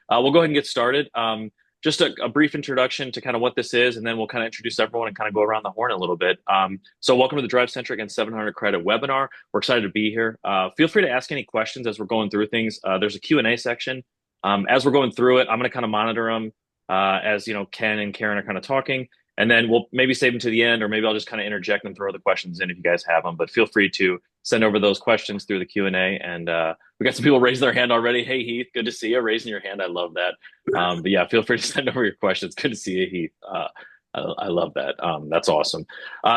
We'll go ahead and get started. Just a brief introduction to kind of what this is, and then we'll kind of introduce everyone and kind of go around the horn a little bit. So welcome to the DriveCentric and 700 Credit webinar. We're excited to be here. Feel free to ask any questions as we're going through things. There's a Q&A section. As we're going through it, I'm going to kind of monitor them as Ken and Karen are kind of talking. And then we'll maybe save them to the end, or maybe I'll just kind of interject and throw the questions in if you guys have them. But feel free to send over those questions through the Q&A. And we got some people raising their hand already. Hey, Heath, good to see you. Raising your hand. I love that. But yeah, feel free to send over your questions. Good to see you, Heath. I love that. That's awesome.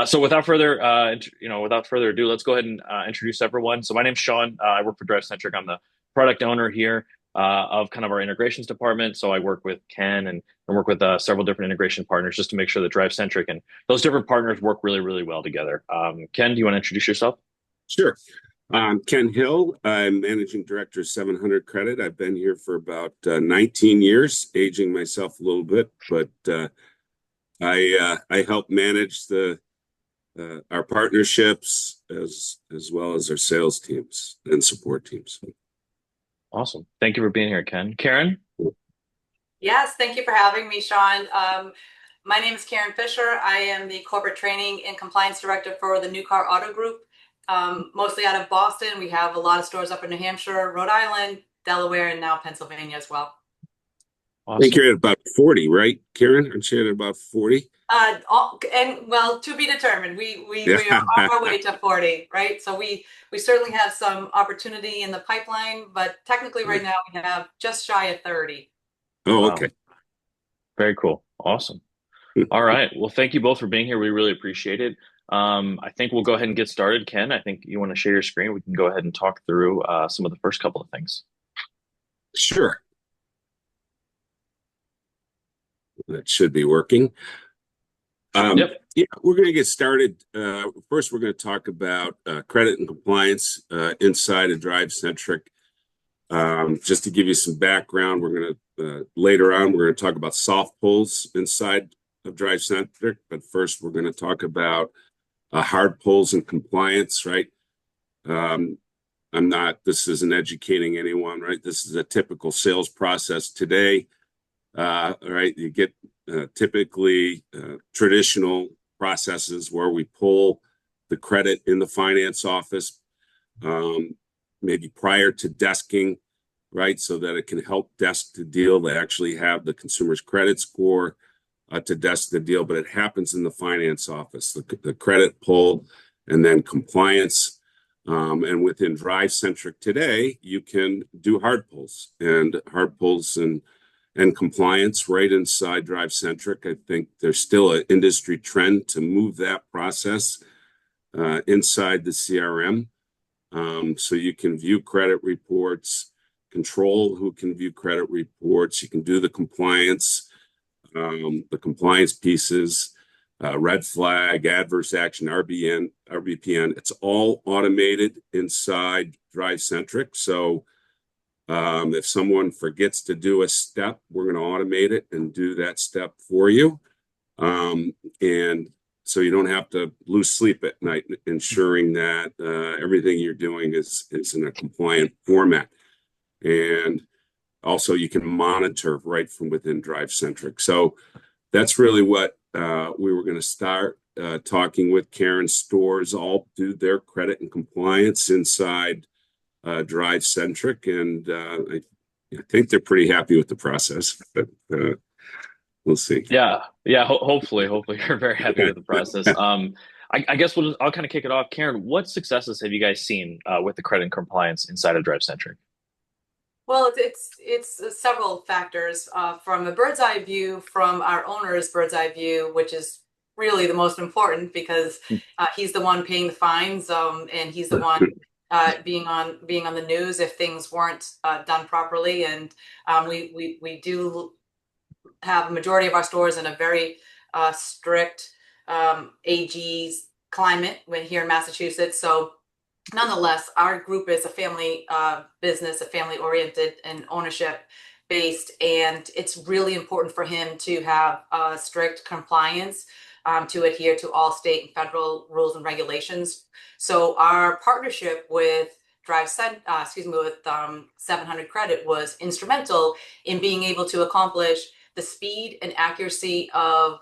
So without further ado, let's go ahead and introduce everyone. So my name's Sean. I work for DriveCentric. I'm the product owner here of kind of our integrations department. So I work with Ken and work with several different integration partners just to make sure that DriveCentric and those different partners work really, really well together. Ken, do you want to introduce yourself? Sure. Ken Hill. I'm Managing Director of 700 Credit. I've been here for about 19 years, aging myself a little bit, but I help manage our partnerships as well as our sales teams and support teams. Awesome. Thank you for being here, Ken. Karen? Yes, thank you for having me, Sean. My name is Karen Fischer. I am the Corporate Training and Compliance Director for the Nucar Auto Group, mostly out of Boston. We have a lot of stores up in New Hampshire, Rhode Island, Delaware, and now Pennsylvania as well. Awesome. I think you're at about 40, right, Karen? Aren't you at about 40? Well, to be determined. We are on our way to 40, right? So we certainly have some opportunity in the pipeline, but technically right now we have just shy of 30. Oh, okay. Very cool. Awesome. All right. Well, thank you both for being here. We really appreciate it. I think we'll go ahead and get started. Ken, I think you want to share your screen. We can go ahead and talk through some of the first couple of things. Sure. That should be working. Yep. Yeah, we're going to get started. First, we're going to talk about credit and compliance inside of DriveCentric. Just to give you some background, we're going to later on we're going to talk about soft pulls inside of DriveCentric. But first, we're going to talk about hard pulls and compliance. Right? This isn't educating anyone. Right? This is a typical sales process today. Right? You get typically traditional processes where we pull the credit in the finance office, maybe prior to desking, right? So that it can help desk the deal. They actually have the consumer's credit score to desk the deal, but it happens in the finance office, the credit pull and then compliance. And within DriveCentric today, you can do hard pulls and compliance right inside DriveCentric. I think there's still an industry trend to move that process inside the CRM. So you can view credit reports, control who can view credit reports. You can do the compliance pieces, red flag, adverse action, RBPN. It's all automated inside DriveCentric. So if someone forgets to do a step, we're going to automate it and do that step for you. And so you don't have to lose sleep at night ensuring that everything you're doing is in a compliant format. And also you can monitor right from within DriveCentric. So that's really what we were going to start talking with. Karen's stores all do their credit and compliance inside DriveCentric, and I think they're pretty happy with the process, but we'll see. Yeah. Hopefully you're very happy with the process. I guess I'll kind of kick it off. Karen, what successes have you guys seen with the credit and compliance inside of DriveCentric? Well, it's several factors from a bird's eye view, from our owner's bird's eye view, which is really the most important because he's the one paying the fines, and he's the one being on the news if things weren't done properly. And we do have a majority of our stores in a very strict AG climate here in Massachusetts. So nonetheless, our group is a family business, a family oriented and ownership based, and it's really important for him to have strict compliance to adhere to all state and federal rules and regulations. So our partnership with 700Credit was instrumental in being able to accomplish the speed and accuracy of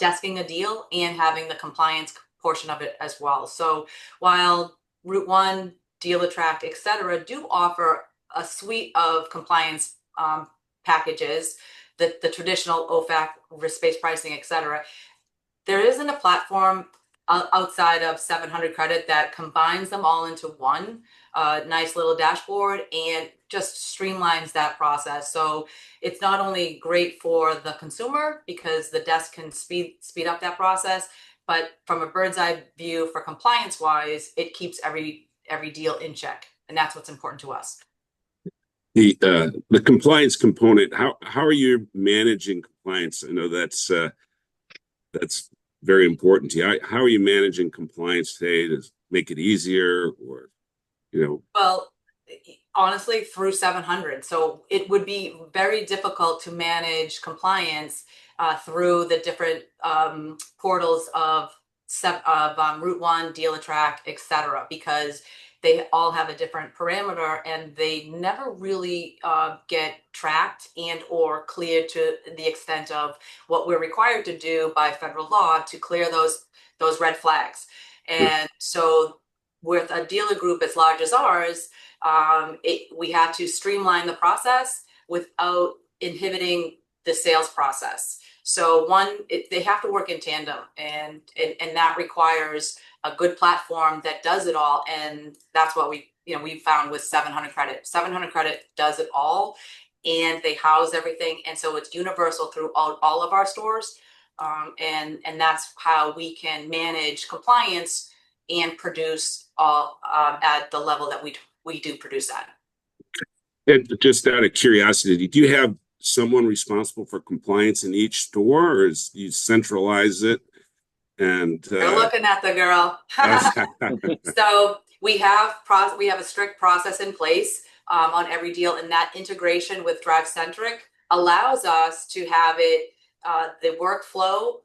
desking a deal and having the compliance portion of it as well. So while Route One, Dealertrack, et cetera, do offer a suite of compliance packages, the traditional OFAC, risk-based pricing, et cetera, there isn't a platform outside of 700Credit that combines them all into one nice little dashboard and just streamlines that process. So it's not only great for the consumer because the desk can speed up that process, but from a bird's eye view for compliance wise, it keeps every deal in check. And that's what's important to us. The compliance component, how are you managing compliance? I know that's very important to you. How are you managing compliance today to make it easier, or Well, honestly, through 700. So it would be very difficult to manage compliance through the different portals of Route One, Dealertrack, et cetera, because they all have a different parameter and they never really get tracked and or cleared to the extent of what we're required to do by federal law to clear those red flags. And so with a dealer group as large as ours, we have to streamline the process without inhibiting the sales process. So they have to work in tandem, and that requires a good platform that does it all. And that's what we found with 700Credit. 700Credit does it all, and they house everything, and so it's universal through all of our stores. And that's how we can manage compliance and produce all at the level that we do produce at. And just out of curiosity, do you have someone responsible for compliance in each store, or you centralize it? And you're looking at the girl. So we have a strict process in place on every deal, and that integration with DriveCentric allows us to have it the workflow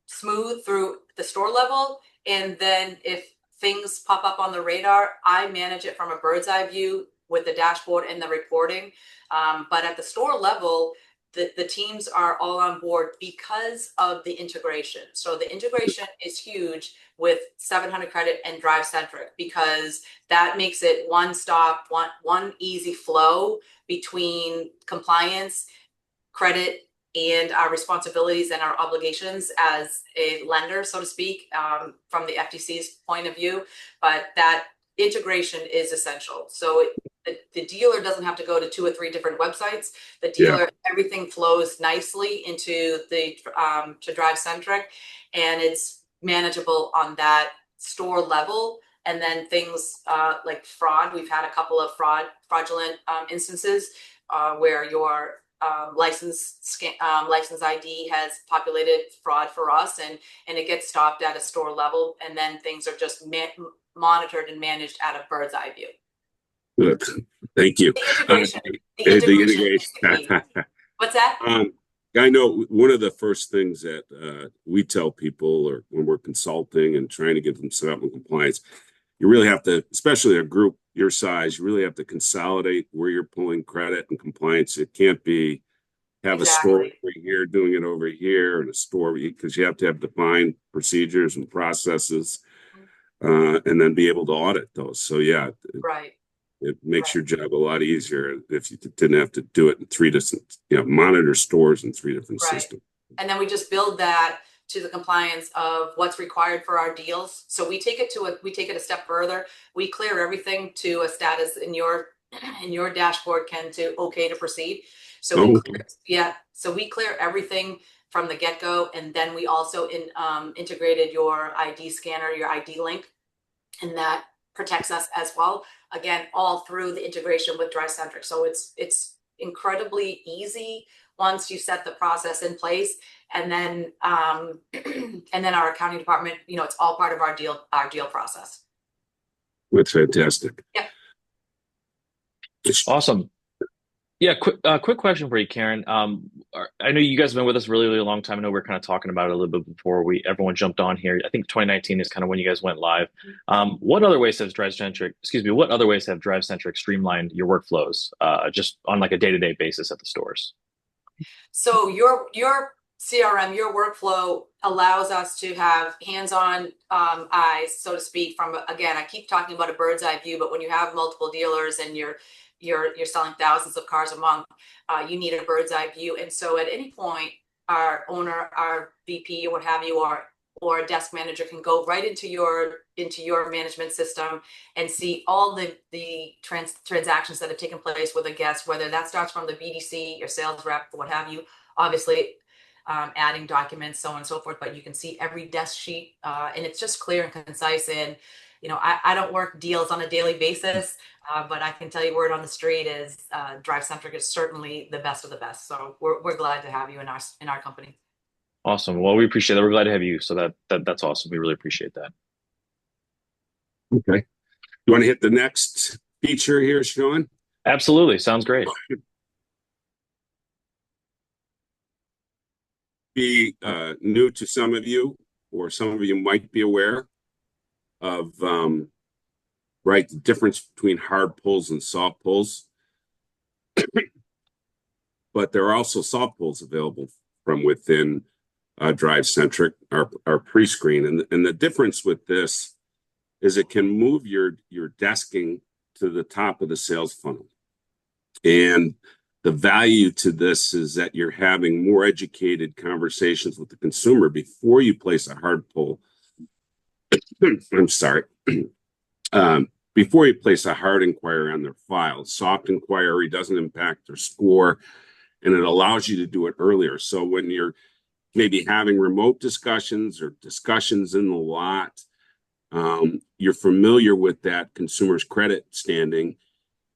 smooth through the store level. And then if things pop up on the radar, I manage it from a bird's eye view with the dashboard and the reporting. But at the store level, the teams are all on board because of the integration. So the integration is huge with 700Credit and DriveCentric because that makes it one stop, one easy flow between compliance, credit, and our responsibilities and our obligations as a lender, so to speak, from the FTC's point of view. But that integration is essential. So the dealer doesn't have to go to 2 or 3 different websites. The dealer, everything flows nicely into to DriveCentric, and it's manageable on that store level. And then things like fraud, we've had a couple of fraudulent instances where your license ID has populated fraud for us, and it gets stopped at a store level, and then things are just monitored and managed at a bird's eye view. Good. Thank you. The integration. What's that? I know one of the first things that we tell people, or when we're consulting and trying to get them set up in compliance, you really have to, especially a group your size, you really have to consolidate where you're pulling credit and compliance. It can't be have a store over here doing it over here, and a store, because you have to have defined procedures and processes, and then be able to audit those. So yeah, it makes your job a lot easier if you didn't have to do it in 3 different, monitor stores in 3 different systems. And then we just build that to the compliance of what's required for our deals. So we take it a step further. We clear everything to a status in your dashboard, Ken, to okay to proceed. So we clear everything from the get-go, and then we also integrated your ID scanner, your ID link, and that protects us as well. Again, all through the integration with DriveCentric. So it's incredibly easy once you set the process in place, and then our accounting department, it's all part of our deal process. That's fantastic. Yeah. Awesome. Yeah, quick question for you, Karen. I know you guys have been with us a really, really long time. I know we are kind of talking about it a little bit before we everyone jumped on here. I think 2019 is kind of when you guys went live. What other ways have DriveCentric, excuse me, what other ways have DriveCentric streamlined your workflows, just on like a day-to-day basis at the stores? So your CRM, your workflow allows us to have hands-on eyes, so to speak. From again, I keep talking about a bird's eye view, but when you have multiple dealers and you're selling thousands of cars a month, you need a bird's eye view. And so at any point, our owner, our VP, or what have you, or a desk manager can go right into your management system and see all the transactions that have taken place with a guest, whether that starts from the BDC, your sales rep, what have you, obviously adding documents, so on and so forth, but you can see every desk sheet, and it's just clear and concise. And I don't work deals on a daily basis, but I can tell you word on the street is DriveCentric is certainly the best of the best. So we're glad to have you in our company. Awesome. Well, we appreciate that. We're glad to have you. So that's awesome. We really appreciate that. Okay. You want to hit the next feature here, Sean? Absolutely. Sounds great. Be new to some of you, or some of you might be aware of right, the difference between hard pulls and soft pulls. But there are also soft pulls available from within DriveCentric, our prescreen. And the difference with this is it can move your desking to the top of the sales funnel. And the value to this is that you're having more educated conversations with the consumer before you place a hard pull. I'm sorry. Before you place a hard inquiry on their file. Soft inquiry doesn't impact their score, and it allows you to do it earlier. So when you're maybe having remote discussions or discussions in the lot, you're familiar with that consumer's credit standing,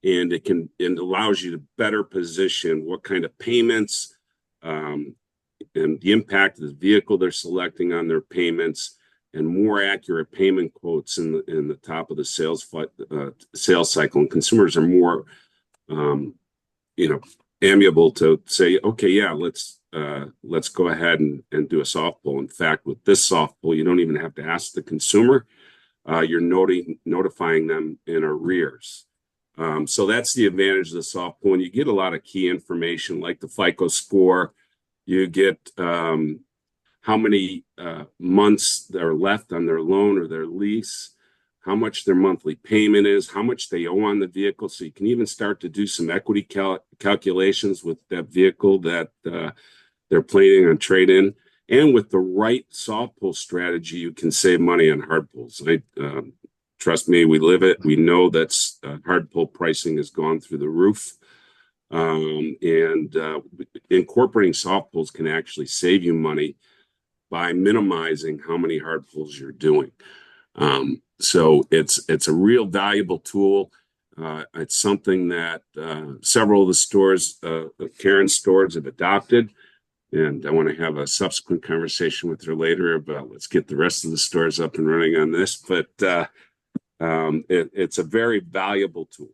and it allows you to better position what kind of payments and the impact of the vehicle they're selecting on their payments, and more accurate payment quotes in the top of the sales cycle. And consumers are more amiable to say, okay, yeah, let's go ahead and do a soft pull. In fact, with this soft pull, you don't even have to ask the consumer. You're notifying them in arrears. So that's the advantage of the soft pull. And you get a lot of key information like the FICO score. You get how many months are left on their loan or their lease, how much their monthly payment is, how much they owe on the vehicle. So you can even start to do some equity calculations with that vehicle that they're planning on trade-in. And with the right soft pull strategy, you can save money on hard pulls. Trust me, we live it. We know that hard pull pricing has gone through the roof. Incorporating soft pulls can actually save you money by minimizing how many hard pulls you're doing. So it's a real valuable tool. It's something that several of the stores, Karen's stores, have adopted. And I want to have a subsequent conversation with her later about let's get the rest of the stores up and running on this. But it's a very valuable tool.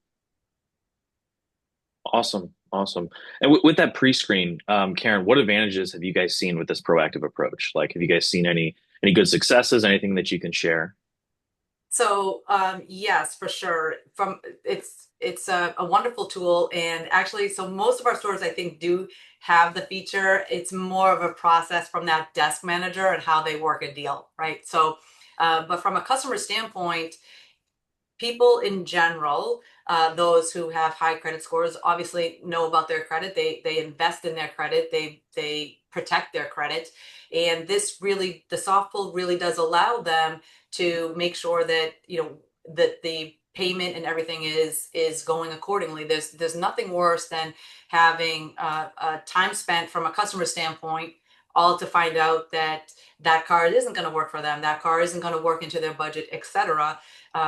Awesome. Awesome. And with that pre-screen, Karen, what advantages have you guys seen with this proactive approach? Like, have you guys seen any good successes, anything that you can share? So yes, for sure. It's a wonderful tool, and actually, so most of our stores, I think, do have the feature. It's more of a process from that desk manager and how they work a deal, right? So, but from a customer standpoint, people in general, those who have high credit scores, obviously know about their credit. They invest in their credit. They protect their credit, and the soft pull really does allow them to make sure that that the payment and everything is going accordingly. There's nothing worse than having time spent from a customer standpoint, all to find out that that car isn't going to work for them, that car isn't going to work into their budget, etc.,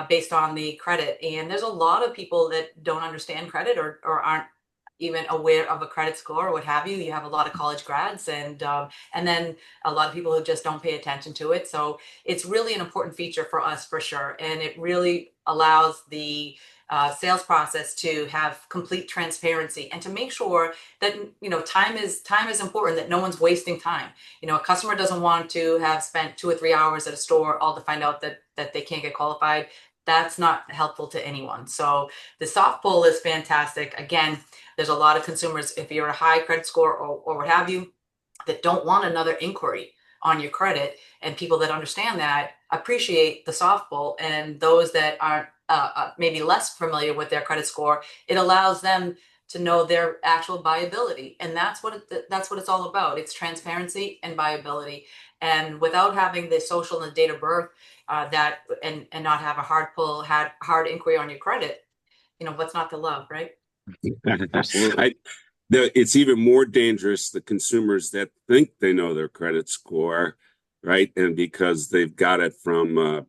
based on the credit. And there's a lot of people that don't understand credit or aren't even aware of a credit score or what have you. You have a lot of college grads and then a lot of people who just don't pay attention to it. So it's really an important feature for us, for sure. And it really allows the sales process to have complete transparency and to make sure that, time is important, that no one's wasting time. A customer doesn't want to have spent 2 or 3 hours at a store all to find out that they can't get qualified. That's not helpful to anyone. So the soft pull is fantastic. Again, there's a lot of consumers, if you're a high credit score or what have you, that don't want another inquiry on your credit, and people that understand that appreciate the soft pull. And those that aren't maybe less familiar with their credit score, it allows them to know their actual viability, and that's what it's all about. It's transparency and viability. And without having the social and the date of birth, and not have a hard inquiry on your credit, what's not to love, right? Absolutely. It's even more dangerous, the consumers that think they know their credit score, right? And because they've got it from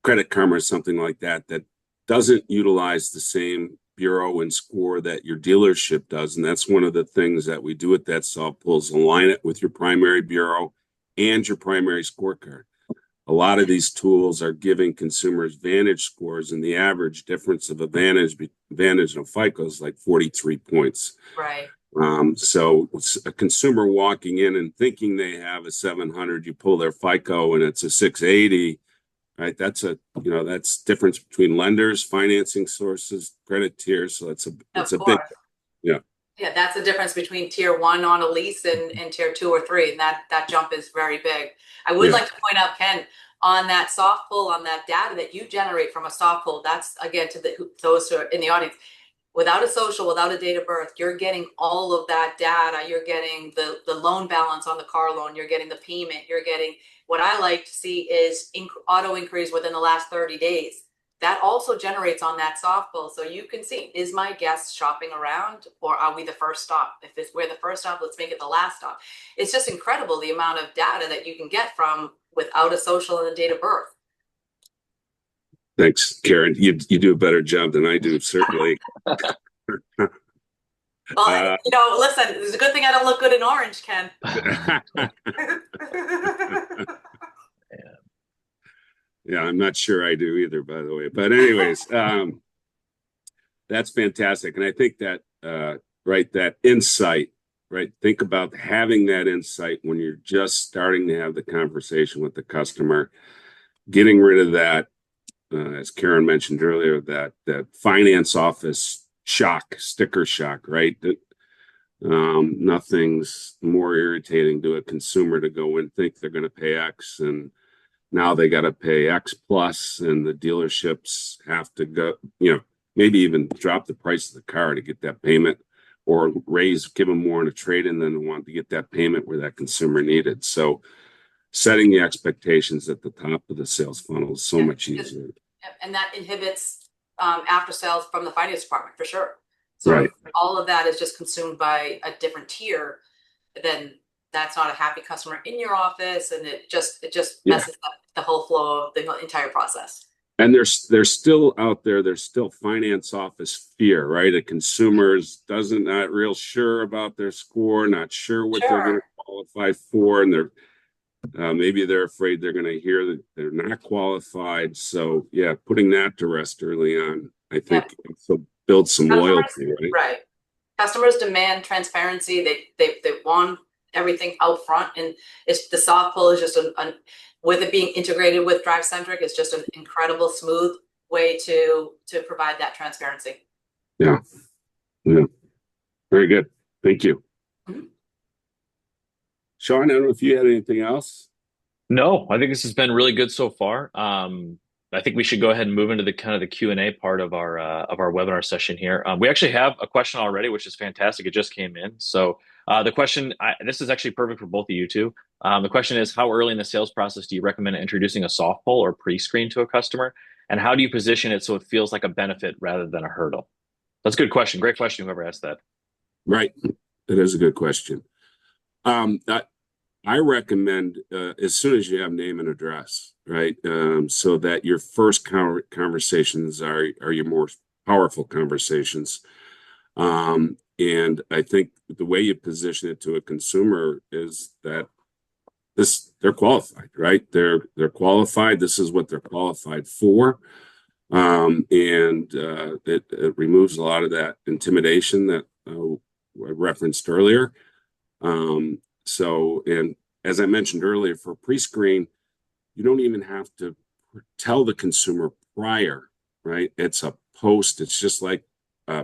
Credit Karma or something like that, that doesn't utilize the same bureau and score that your dealership does. And that's one of the things that we do with that soft pull, is align it with your primary bureau and your primary scorecard. A lot of these tools are giving consumers Vantage scores, and the average difference of Vantage and FICO is like 43 points. Right. So a consumer walking in and thinking they have a 700, you pull their FICO and it's a 680, right? That's difference between lenders, financing sources, credit tiers. So it's a big, yeah. Yeah, that's the difference between tier 1 on a lease and tier 2 or 3. And that jump is very big. I would like to point out, Ken, on that soft pull, on that data that you generate from a soft pull, that's, again, to those who are in the audience, without a social, without a date of birth, you're getting all of that data. You're getting the loan balance on the car loan. You're getting the payment. You're getting, what I like to see is auto inquiries within the last 30 days. That also generates on that soft pull. So you can see, is my guest shopping around, or are we the first stop? If we're the first stop, let's make it the last stop. It's just incredible the amount of data that you can get from without a social and a date of birth. Thanks, Karen. You do a better job than I do, certainly. Well, listen, it's a good thing I don't look good in orange, Ken. Yeah, I'm not sure I do either, by the way. But anyways, that's fantastic. And I think that, that insight, right? Think about having that insight when you're just starting to have the conversation with the customer, getting rid of that, as Karen mentioned earlier, that finance office sticker shock, right? Nothing's more irritating to a consumer to go and think they're going to pay X, and now they got to pay X plus, and the dealerships have to go, maybe even drop the price of the car to get that payment, or give them more in a trade-in than they want to get that payment where that consumer needed. So setting the expectations at the top of the sales funnel is so much easier. And that inhibits after sales from the finance department, for sure. So if all of that is just consumed by a different tier, then that's not a happy customer in your office, and it just messes up the whole flow of the entire process. And there's still out there, there's still finance office fear, right? A consumer's not real sure about their score, not sure what they're going to qualify for, and maybe they're afraid they're going to hear that they're not qualified. So putting that to rest early on, I think, so build some loyalty, right? Right. Customers demand transparency. They want everything out front, and the soft pull is just with it being integrated with DriveCentric, it's just an incredible smooth way to provide that transparency. Yeah. Very good. Thank you. Mm-hmm. Sean, I don't know if you had anything else. No, I think this has been really good so far. I think we should go ahead and move into the kind of the Q&A part of our webinar session here. We actually have a question already, which is fantastic. It just came in. So the question, this is actually perfect for both of you two. The question is, how early in the sales process do you recommend introducing a soft pull or pre-screen to a customer? And how do you position it so it feels like a benefit rather than a hurdle? That's a good question. Great question, whoever asked that. Right. That is a good question. I recommend as soon as you have name and address, right? So that your first conversations are your more powerful conversations. And I think the way you position it to a consumer is that they're qualified, right? They're qualified. This is what they're qualified for. It removes a lot of that intimidation that I referenced earlier. And as I mentioned earlier, for pre-screen, you don't even have to tell the consumer prior, right? It's a post. It's just like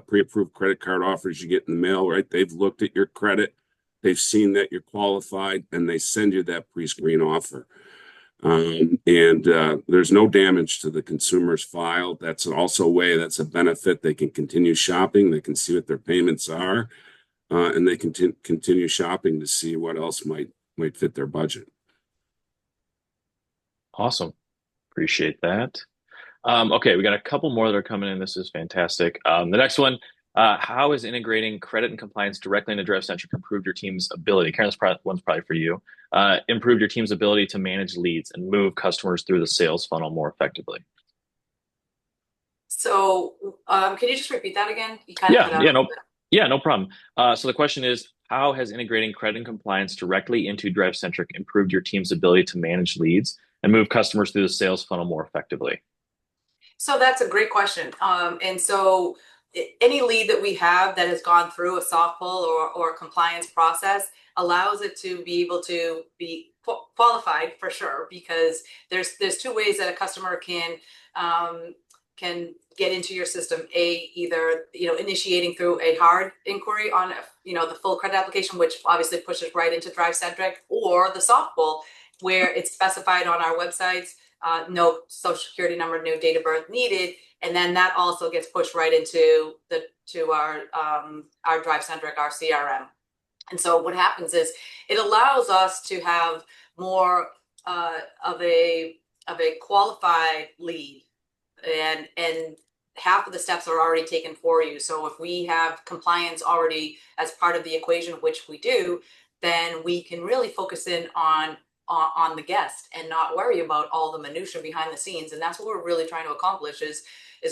pre-approved credit card offers you get in the mail, right? They've looked at your credit, they've seen that you're qualified, and they send you that pre-screen offer. There's no damage to the consumer's file. That's also a way, that's a benefit. They can continue shopping, they can see what their payments are, and they can continue shopping to see what else might fit their budget. Awesome. Appreciate that. Okay, we got a couple more that are coming in. This is fantastic. The next one, how has integrating credit and compliance directly into DriveCentric improved your team's ability? Karen, this one's probably for you. Improved your team's ability to manage leads and move customers through the sales funnel more effectively. So, can you just repeat that again? You kind of cut out. No problem. So the question is, how has integrating credit and compliance directly into DriveCentric improved your team's ability to manage leads and move customers through the sales funnel more effectively? So that's a great question. And so any lead that we have that has gone through a soft pull or compliance process allows it to be able to be qualified for sure, because there's two ways that a customer can get into your system. Either initiating through a hard inquiry on the full credit application, which obviously pushes right into DriveCentric, or the soft pull where it's specified on our websites. No social security number, no date of birth needed, and then that also gets pushed right into our DriveCentric, our CRM. And so what happens is it allows us to have more of a qualified lead, and half of the steps are already taken for you. So if we have compliance already as part of the equation, which we do, then we can really focus in on the guest and not worry about all the minutia behind the scenes. And that's what we're really trying to accomplish is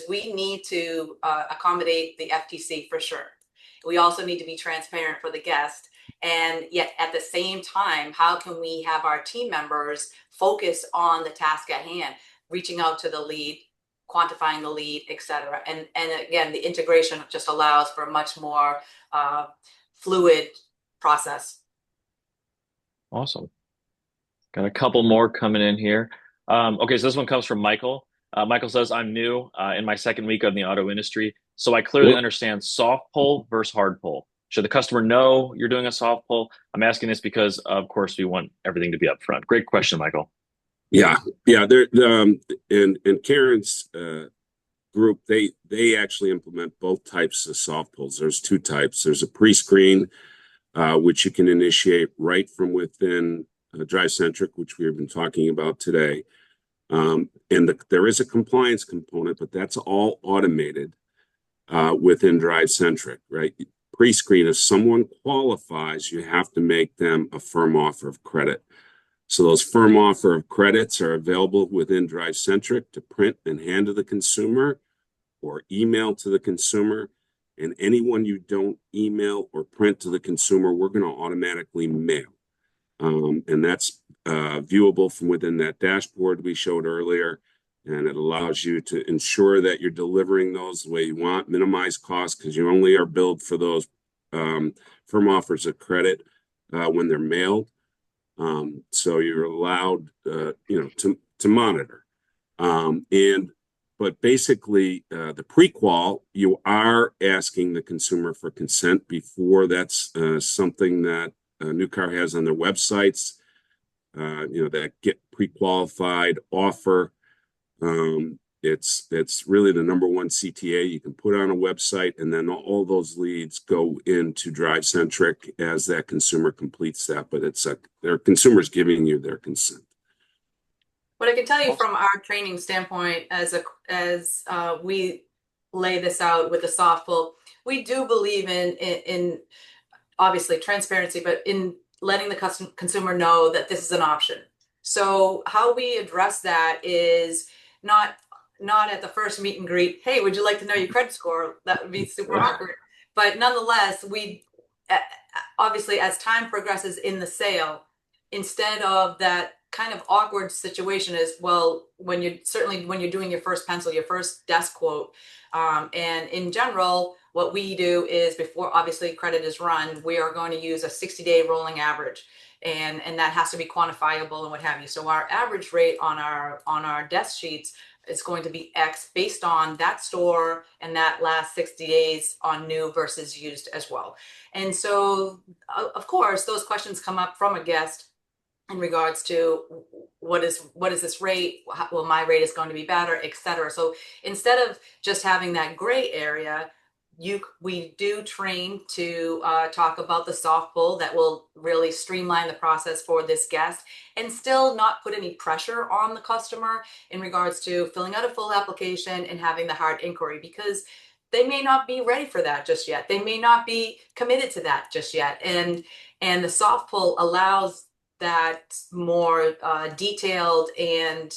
we need to accommodate the FTC for sure. We also need to be transparent for the guest. And yet at the same time, how can we have our team members focus on the task at hand, reaching out to the lead, quantifying the lead, et cetera. And again, the integration just allows for a much more fluid process. Awesome. Got a couple more coming in here. Okay, so this one comes from Michael. Michael says, I'm new in my second week of the auto industry, so I clearly understand soft pull versus hard pull. Should the customer know you're doing a soft pull? I'm asking this because, of course, we want everything to be upfront. Great question, Michael. Yeah. In Karen's group, they actually implement both types of soft pulls. There's two types. There's a pre-screen, which you can initiate right from within DriveCentric, which we've been talking about today. There is a compliance component, but that's all automated within DriveCentric, right? Pre-screen, if someone qualifies, you have to make them a firm offer of credit. So those firm offer of credits are available within DriveCentric to print and hand to the consumer or email to the consumer. And anyone you don't email or print to the consumer, we're going to automatically mail. And that's viewable from within that dashboard we showed earlier. And it allows you to ensure that you're delivering those the way you want, minimize costs, because you only are billed for those firm offers of credit when they're mailed. So you're allowed, to monitor. But basically, the pre-qual, you are asking the consumer for consent before. That's something that Nucar has on their websites. That get pre-qualified offer. It's really the number one CTA you can put on a website, and then all those leads go into DriveCentric as that consumer completes that. But their consumers giving you their consent. What I can tell you from our training standpoint, as we lay this out with the soft pull, we do believe in obviously transparency, but in letting the consumer know that this is an option. So how we address that is not at the first meet and greet, hey, would you like to know your credit score? That would be super awkward. But nonetheless, we obviously, as time progresses in the sale, instead of that kind of awkward situation is, well, when you're doing your first pencil, your first desk quote, and in general, what we do is, before obviously credit is run, we are going to use a 60-day rolling average, and that has to be quantifiable and what have you. So our average rate on our desk sheets is going to be X based on that store and that last 60 days on new versus used as well. And so, of course, those questions come up from a guest in regards to what is this rate? Well, my rate is going to be better, et cetera. So instead of just having that gray area, we do train to talk about the soft pull that will really streamline the process for this guest and still not put any pressure on the customer in regards to filling out a full application and having the hard inquiry, because they may not be ready for that just yet. They may not be committed to that just yet. And the soft pull allows that more detailed and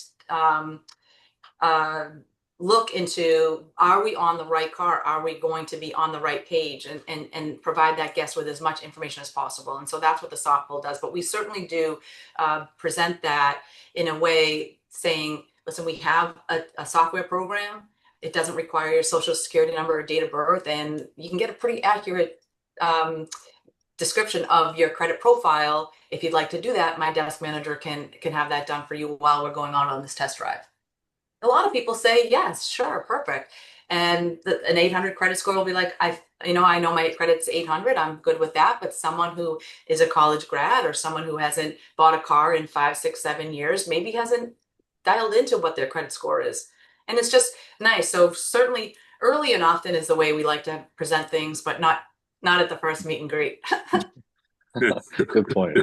look into, are we on the right car? Are we going to be on the right page? And provide that guest with as much information as possible. And so that's what the soft pull does. But we certainly do present that in a way saying, listen, we have a software program. It doesn't require your social security number or date of birth, and you can get a pretty accurate description of your credit profile. If you'd like to do that, my desk manager can have that done for you while we're going on this test drive. A lot of people say, yes, sure, perfect. And an 800 credit score will be like, I know my credit's 800, I'm good with that. But someone who is a college grad or someone who hasn't bought a car in 5, 6, 7 years, maybe hasn't dialed into what their credit score is. And it's just nice. So certainly early and often is the way we like to present things, but not at the first meet and greet. Good point.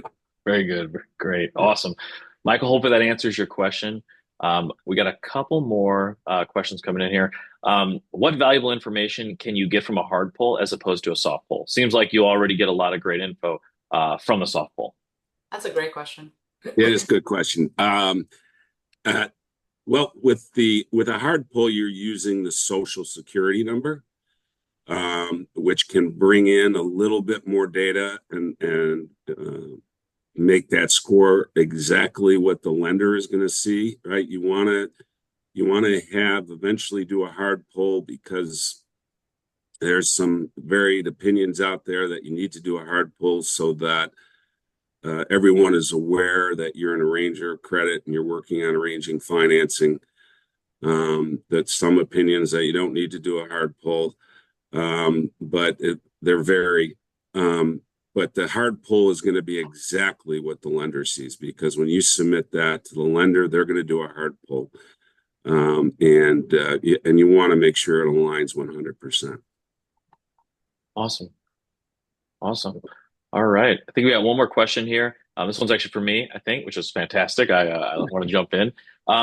Very good. Great. Awesome. Michael, hopefully that answers your question. We got a couple more questions coming in here. What valuable information can you get from a hard pull as opposed to a soft pull? Seems like you already get a lot of great info from a soft pull. That's a great question. Yeah, it's a good question. Well, with a hard pull, you're using the social security number, which can bring in a little bit more data and make that score exactly what the lender is going to see, right? You want to have eventually do a hard pull because there's some varied opinions out there that you need to do a hard pull so that everyone is aware that you're an arranger of credit and you're working on arranging financing. That some opinions that you don't need to do a hard pull, but they're very. But the hard pull is going to be exactly what the lender sees, because when you submit that to the lender, they're going to do a hard pull, and you want to make sure it aligns 100%. Awesome. All right. I think we got one more question here. This one's actually for me, I think, which is fantastic. I want to jump in.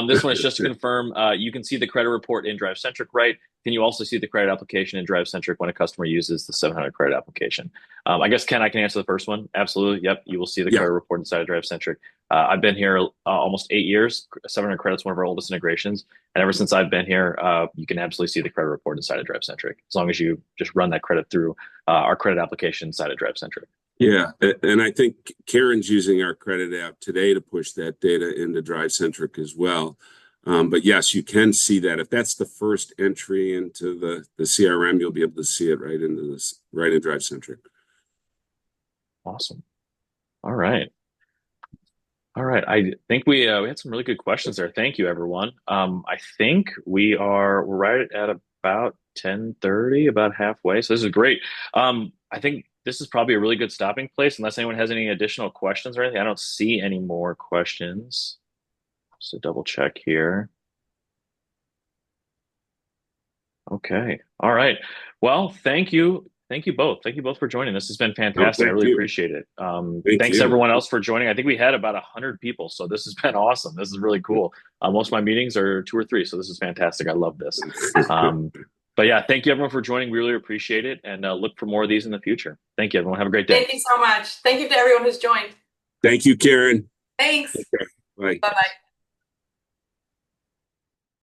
This one is just to confirm, you can see the credit report in DriveCentric, right? Can you also see the credit application in DriveCentric when a customer uses the 700 credit application? I guess, Ken, I can answer the first one. Absolutely. Yep. You will see the credit report inside of DriveCentric. I've been here almost 8 years. 700 credit is one of our oldest integrations. And ever since I've been here, you can absolutely see the credit report inside of DriveCentric, as long as you just run that credit through our credit application inside of DriveCentric. Yeah, and I think Karen's using our credit app today to push that data into DriveCentric as well. But yes, you can see that. If that's the first entry into the CRM, you'll be able to see it right in DriveCentric. Awesome. All right. I think we had some really good questions there. Thank you, everyone. I think we're right at about 10:30, about halfway. So this is great. I think this is probably a really good stopping place, unless anyone has any additional questions or anything. I don't see any more questions. Just to double check here. Okay. All right. Well, thank you. Thank you both. Thank you both for joining. This has been fantastic. I really appreciate it. Thanks everyone else for joining. I think we had about 100 people, so this has been awesome. This is really cool. Most of my meetings are 2 or 3, so this is fantastic. I love this. But yeah, thank you everyone for joining. We really appreciate it, and look for more of these in the future. Thank you, everyone. Have a great day. Thank you so much. Thank you to everyone who's joined. Thank you, Karen. Thanks. Bye. Bye-bye.